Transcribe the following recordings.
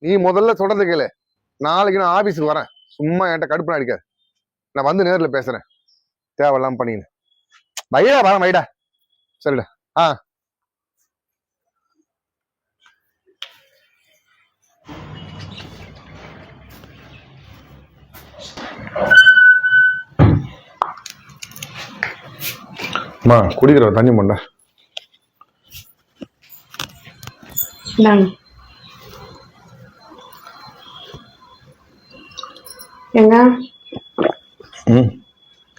நீ முதல்ல சொல்றது கேளு. நாளைக்கு நான் ஆபீஸுக்கு வரேன். சும்மா என்கிட்ட கடுப்பு அடிக்காது. நான் வந்து நேர்ல பேசுறேன். தேவையில்லாம பண்ணின்னு வைடா வரேன் வைடா. சரிடா. ஆ அம்மா குடிக்கிற தண்ணி பண்ண எங்க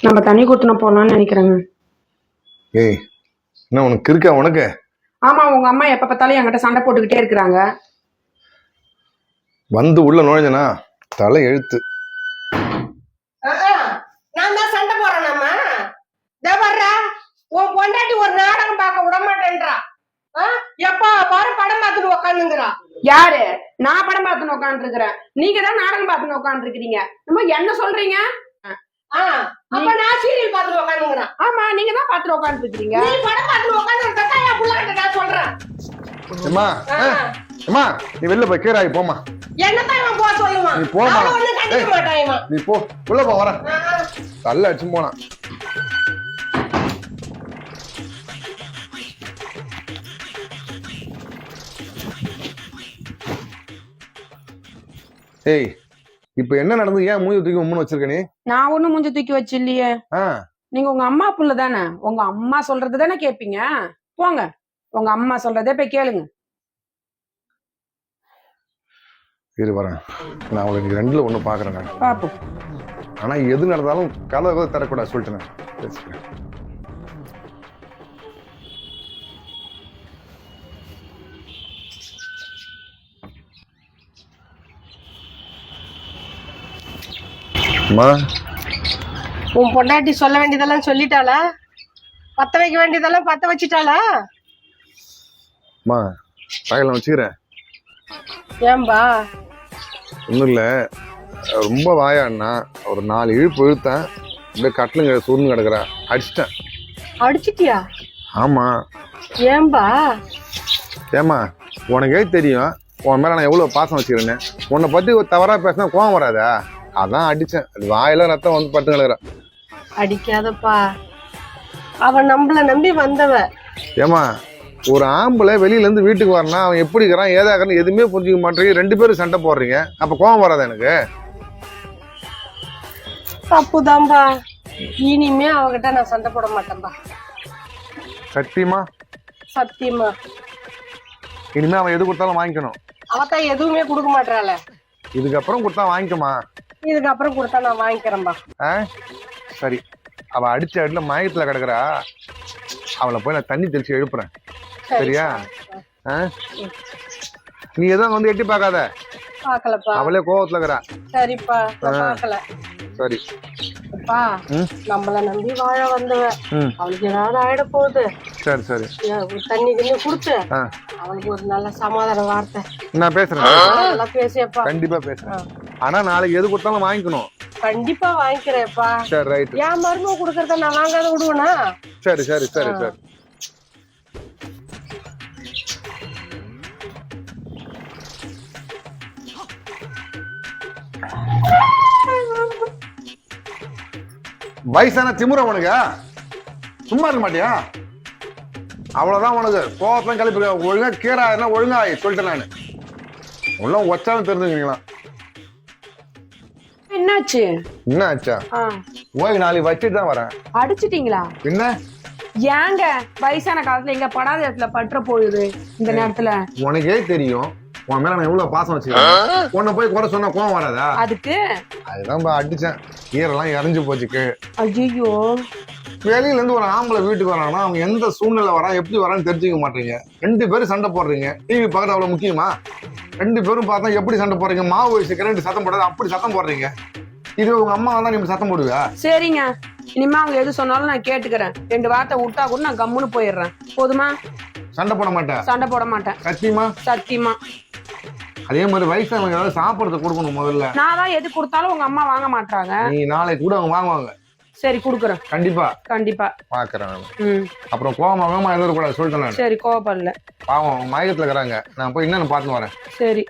நம்ம தண்ணி குத்துன போலாம்னு நினைக்கிறேங்க. ஏய் என்ன உனக்கு இருக்கா உனக்கு? ஆமா, உங்க அம்மா எப்ப பார்த்தாலும் என்கிட்ட சண்டை போட்டுக்கிட்டே இருக்கிறாங்க. வந்து உள்ள நுழைஞ்சனா தலை எழுத்து. நான் தான் சண்டை போறேன். நம்ம வர்ற உன் பொண்டாட்டி ஒரு நாடகம் பார்க்க விட மாட்டேன்றா. எப்பா பாரு படம் பார்த்துட்டு உக்காந்துங்கிறா. யாரு? நான் படம் பார்த்துன்னு உட்காந்து இருக்கிறேன். நீங்க தான் நாடகம் பார்த்துன்னு உட்காந்து இருக்கிறீங்க. நம்ம என்ன சொல்றீங்க? அப்ப நான் சீரியல் பார்த்துட்டு உட்காந்துங்கிறேன். ஆமா, நீங்க தான் பார்த்துட்டு உட்காந்து இருக்கிறீங்க. நீ படம் பார்த்துட்டு உட்காந்து என் புள்ளகிட்ட நான் சொல்றேன். அம்மா அம்மா நீ வெளில போய் கேராயி போமா. என்னத்தான் இவன் போக சொல்லுவான்? நீ போமா. ஒண்ணு கண்டிக்க மாட்டான் இவன். நீ போ உள்ள போ வரேன். தள்ள அடிச்சு போனா. ஏய் இப்ப என்ன நடந்து? ஏன் மூஞ்சி தூக்கி உம்முன்னு வச்சிருக்க நீ? நான் ஒண்ணும் மூஞ்சி தூக்கி வச்சு இல்லையே. நீங்க உங்க அம்மா புள்ள தானே, உங்க அம்மா சொல்றது தானே கேப்பீங்க. போங்க, உங்க அம்மா சொல்றதே போய் கேளுங்க. இரு வரேன். நான் அவளை இன்னைக்கு ரெண்டுல ஒண்ணு பாக்குறேன் நான். பாப்போம். ஆனா எது நடந்தாலும் கதை தரக்கூடாது சொல்லிட்டு நான் பேசிக்கிறேன். உன் பொண்டாட்டி சொல்ல வேண்டியதெல்லாம் சொல்லிட்டாளா? பத்த வைக்க வேண்டியதெல்லாம் பத்த வச்சுட்டாளா? வச்சுக்கிறேன். ஏன்பா? ஒன்றும் இல்லை, ரொம்ப வாயாண்ணா. ஒரு 4 இழுப்பு இழுத்தேன். அப்படியே கட்டலுங்க சூழ்ந்து கிடக்குறா. அடிச்சிட்டேன். அடிச்சிட்டியா? ஆமா. ஏன்பா? ஏமா உனக்கே தெரியும் உன் மேல நான் எவ்வளவு பாசம் வச்சுக்கிறேன்னு. உன்னை பத்தி ஒரு தவறா பேசினா கோவம் வராதா? அதான் அடிச்சேன். அது வாயில ரத்தம் வந்து பட்டு கிடக்குறா. அடிக்காதப்பா, அவன் நம்மள நம்பி வந்தவ. ஏமா ஒரு ஆம்பளை வெளியில இருந்து வீட்டுக்கு வரனா அவன் எப்படி இருக்கிறான் ஏதாக்குறான்னு எதுவுமே புரிஞ்சுக்க மாட்டேங்க. 2 பேரும் சண்டை போடுறீங்க. அப்ப கோவம் வராதா எனக்கு? தப்புதான்பா. இனிமே அவகிட்ட நான் சண்டை போட மாட்டேன்பா. சத்தியமா? சத்தியமா. இனிமே அவன் எது கொடுத்தாலும் வாங்கிக்கணும். அவத்தான் எதுவுமே கொடுக்க மாட்டாள. இதுக்கப்புறம் கொடுத்தா வாங்கிக்கமா. இதுக்கப்புறம் கொடுத்தா நான் வாங்கிக்கிறேன்பா. சரி, அவ அடிச்ச அடியில மயக்கத்துல கிடக்குறா. அவளை போய் நான் தண்ணி தெளிச்சு எழுப்புறேன். சரியா? நீ எதுவும் வந்து எட்டி பார்க்காத. பாக்கலப்பா. அவளே கோவத்துல இருக்கிறா. சரிப்பா, பாக்கல. சரி அப்பா, நம்மள நம்பி வாழ வந்தவ. அவளுக்கு ஏதாவது ஆயிட போகுது. சரி சரி, தண்ணி தண்ணி குடுத்து அவளுக்கு ஒரு நல்ல சமாதான வார்த்தை நான் பேசுறேன். நல்லா பேசியப்பா. கண்டிப்பா பேசுறேன். ஆனா நாளைக்கு எது கொடுத்தாலும் வாங்கிக்கணும். கண்டிப்பா வாங்கிக்கிறேன்ப்பா. சரி ரைட். என் மருமக குடுக்கறத நான் வாங்காத விடுவேனா? சரி சரி சரி சரி. வயசான திமுற உனக்கு சும்மா இருக்க மாட்டியா? அவ்வளவுதான் உனக்கு. கோவத்தான் கிளப்பி ஒழுங்கா கீரா ஒழுங்கா சொல்லிட்டேன் நானு. உள்ள வச்சாலும் தெரிஞ்சுங்களா? என்னாச்சு? என்ன ஆச்சா? ஓய் நாளைக்கு வச்சுட்டு தான் வரேன். அடிச்சிட்டீங்களா? என்ன ஏங்க வயசான காலத்துல எங்க படாத இடத்துல பற்ற போகுது இந்த நேரத்துல? உனக்கே தெரியும் உன் மேல நான் எவ்வளவு பாசம் வச்சுக்கிறேன். உன்னை போய் குறை சொன்னா கோவம் வராதா? அதுக்கு அதுதான் அடிச்சேன். ஈரெல்லாம் இறஞ்சு போச்சுக்கு. ஐயோ, வெளியில இருந்து ஒரு ஆம்பளை வீட்டுக்கு வரானா அவன் எந்த சூழ்நிலை வரான் எப்படி வரான்னு தெரிஞ்சுக்க மாட்டீங்க. 2 பேரும் சண்டை போடுறீங்க. டிவி பார்க்கறது அவ்வளவு முக்கியமா? 2 பேரும் பார்த்தா எப்படி சண்டை போடுறீங்க? மாவு வயசு கரண்ட் சத்தம் போடாது அப்படி சத்தம் போடுறீங்க. இது உங்க அம்மா வந்தா நீங்க சத்தம் போடுவா? சரிங்க, இனிமே அவங்க எது சொன்னாலும் நான் கேட்டுக்கிறேன். 2 வார்த்தை விட்டா கூட நான் கம்முன்னு போயிடுறேன். போதுமா? சண்டை போட மாட்டேன். சண்டை போட மாட்டேன். சத்தியமா? சத்தியமா. அதே மாதிரி வயசானவங்க ஏதாவது சாப்பிடறத கொடுக்கணும் முதல்ல. நான் தான் எது கொடுத்தாலும் உங்க அம்மா வாங்க மாட்டாங்க. நீ நாளைக்கு கூட அவங்க வாங்குவாங்க. சரி குடுக்குறேன். கண்டிப்பா கண்டிப்பா பாக்குறேன். அப்புறம் கோவமா எதிர்க்க கூடாது சொல்லிட்டேன். சரி, கோவப்படல. பாவம் மயக்கத்துல இருக்கிறாங்க. நான் போய் என்னன்னு பாத்துன்னு வரேன். சரி.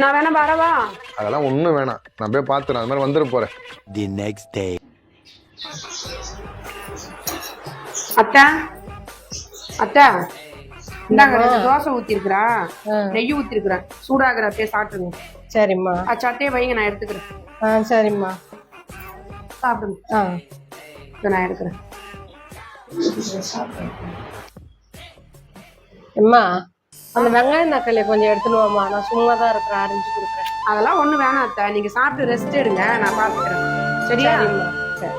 நான் வேணா வரவா? அதெல்லாம் ஒண்ணும் வேணாம், நான் போய் பாத்துறேன். அது மாதிரி வந்துட போறேன். The next day. அத்தா அத்தா, இந்தாங்க 2 தோசை ஊத்திருக்கிறா, நெய் ஊத்திருக்கிறேன், சூடாகிற அப்படியே சாப்பிட்டுருங்க. சரிம்மா. சட்டையை வைங்க, நான் எடுத்துக்கிறேன். சரிம்மா. சாப்பிடுங்க. இதை நான் எடுக்கிறேன். அம்மா, அந்த வெங்காயம் தக்காளி கொஞ்சம் எடுத்துன்னு வாம்மா, நான் சும்மா தான் இருக்கிறேன், அரிஞ்சு கொடுக்குறேன். அதெல்லாம் ஒண்ணு வேணாம் அத்தா, நீங்க சாப்பிட்டு ரெஸ்ட் எடுங்க, நான் பாத்துக்கிறேன். சரியா? சரி.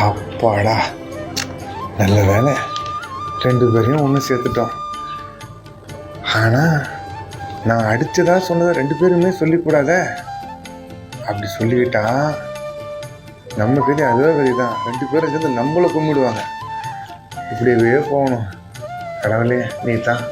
அப்பாடா, நல்ல வேலை, 2 பேரையும் ஒன்று சேர்த்துட்டோம். ஆனா நான் அடிச்சதா சொன்னதை 2 பேருமே சொல்லிக்கூடாத. அப்படி சொல்லிக்கிட்டா நம்ம பெரிய அதே தான், 2 பேரும் சேர்ந்து நம்மளை கும்பிடுவாங்க. இப்படியே போகணும். கடவுளே, நீ தான்